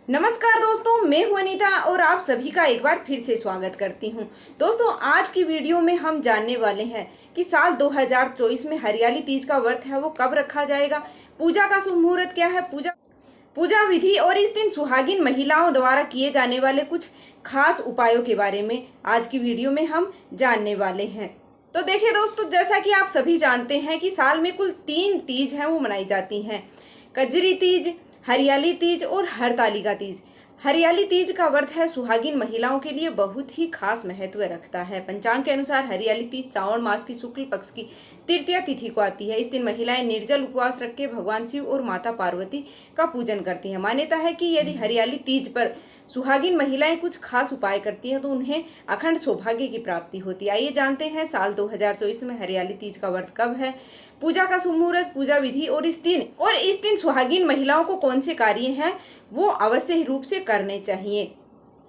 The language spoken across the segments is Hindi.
नमस्कार दोस्तों, मैं हूं अनीता और आप सभी का एक बार फिर से स्वागत करती हूं। दोस्तों, आज की वीडियो में हम जानने वाले हैं कि साल 2024 में हरियाली तीज का व्रत है वो कब रखा जाएगा, पूजा का शुभ मुहूर्त क्या है, पूजा विधि और इस दिन सुहागिन महिलाओं द्वारा किए जाने वाले कुछ खास उपायों के बारे में आज की वीडियो में हम जानने वाले हैं। तो देखिए दोस्तों, जैसा कि आप सभी जानते हैं कि साल में कुल 3 तीज हैं वो मनाई जाती हैं। कजरी तीज, हरियाली तीज और हरतालिका तीज। हरियाली तीज का व्रत है सुहागिन महिलाओं के लिए बहुत ही खास महत्व रखता है। पंचांग के अनुसार हरियाली तीज श्रावण मास की शुक्ल पक्ष की तृतीया तिथि को आती है। इस दिन महिलाएं निर्जल उपवास रख के भगवान शिव और माता पार्वती का पूजन करती हैं। मान्यता है कि यदि हरियाली तीज पर सुहागिन महिलाएं कुछ खास उपाय करती हैं तो उन्हें अखंड सौभाग्य की प्राप्ति होती है। आइए जानते हैं साल 2024 में हरियाली तीज का व्रत कब है, पूजा का शुभ मुहूर्त, पूजा विधि और इस दिन सुहागिन महिलाओं को कौन से कार्य हैं वो अवश्य रूप से करने चाहिए।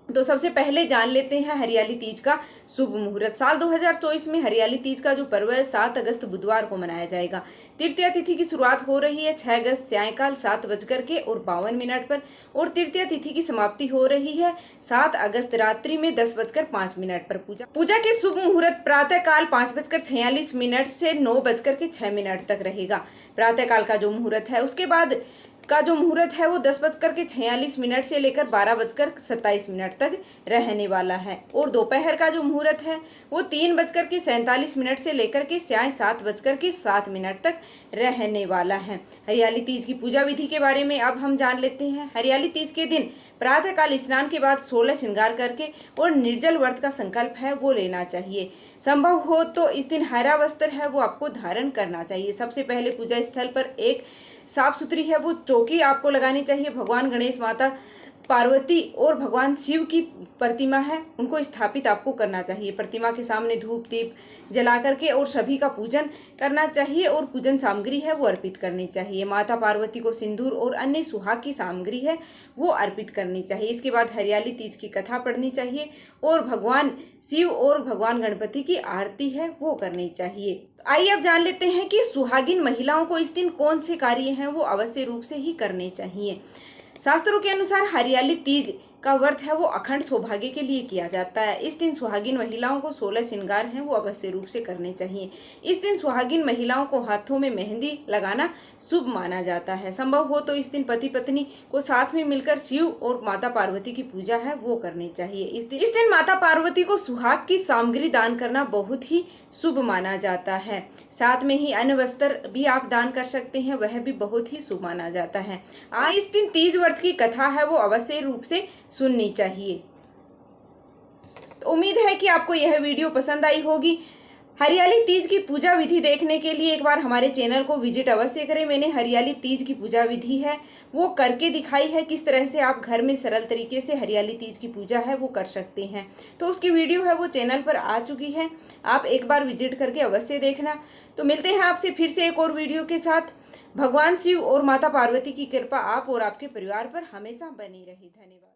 तो सबसे पहले जान लेते हैं हरियाली तीज का शुभ मुहूर्त। साल 2024 में हरियाली तीज का जो पर्व है 7 अगस्त बुधवार को मनाया जाएगा। तृतीया तिथि की शुरुआत हो रही है 6 अगस्त सायंकाल 7:52 पर और तृतीया तिथि की समाप्ति हो रही है 7 अगस्त रात्रि में 10:05 पर। पूजा के शुभ मुहूर्त प्रातः काल 5:46 से 9:06 तक रहेगा। प्रातः काल का जो मुहूर्त है उसके बाद का जो मुहूर्त है वो 10:46 से लेकर 12:27 तक रहने वाला है और दोपहर का जो मुहूर्त है वो 3:47 से लेकर के साय 7:07 तक रहने वाला है। हरियाली तीज की पूजा विधि के बारे में अब हम जान लेते हैं। हरियाली तीज के दिन प्रातःकाल स्नान के बाद 16 श्रृंगार करके और निर्जल व्रत का संकल्प है वो लेना चाहिए। संभव हो तो इस दिन हरा वस्त्र है वो आपको धारण करना चाहिए। सबसे पहले पूजा स्थल पर एक साफ सुथरी है वो चौकी आपको लगानी चाहिए। भगवान गणेश, माता पार्वती और भगवान शिव की प्रतिमा है उनको स्थापित आपको करना चाहिए। प्रतिमा के सामने धूप दीप जला करके और सभी का पूजन करना चाहिए और पूजन सामग्री है वो अर्पित करनी चाहिए। माता पार्वती को सिंदूर और अन्य सुहाग की सामग्री है वो अर्पित करनी चाहिए। इसके बाद हरियाली तीज की कथा पढ़नी चाहिए और भगवान शिव और भगवान गणपति की आरती है वो करनी चाहिए। आइए अब जान लेते हैं कि सुहागिन महिलाओं को इस दिन कौन से कार्य हैं वो अवश्य रूप से ही करने चाहिए। शास्त्रों के अनुसार हरियाली तीज का व्रत है वो अखंड सौभाग्य के लिए किया जाता है। इस दिन सुहागिन महिलाओं को 16 श्रृंगार हैं वो अवश्य रूप से करने चाहिए। इस दिन सुहागिन महिलाओं को हाथों में मेहंदी लगाना शुभ माना जाता है। संभव हो तो इस दिन पति पत्नी को साथ में मिलकर शिव और माता पार्वती की पूजा है वो करनी चाहिए। इस दिन माता पार्वती को सुहाग की सामग्री दान करना बहुत ही शुभ माना जाता है। साथ में ही अन्न वस्त्र भी आप दान कर सकते हैं, वह भी बहुत ही शुभ माना जाता है। इस दिन तीज व्रत की कथा है वो अवश्य रूप से सुननी चाहिए। तो उम्मीद है कि आपको यह वीडियो पसंद आई होगी। हरियाली तीज की पूजा विधि देखने के लिए एक बार हमारे चैनल को विजिट अवश्य करें। मैंने हरियाली तीज की पूजा विधि है वो करके दिखाई है, किस तरह से आप घर में सरल तरीके से हरियाली तीज की पूजा है वो कर सकते हैं। तो उसकी वीडियो है वो चैनल पर आ चुकी है, आप एक बार विजिट करके अवश्य देखना। तो मिलते हैं आपसे फिर से एक और वीडियो के साथ। भगवान शिव और माता पार्वती की कृपा आप और आपके परिवार पर हमेशा बनी रहे। धन्यवाद।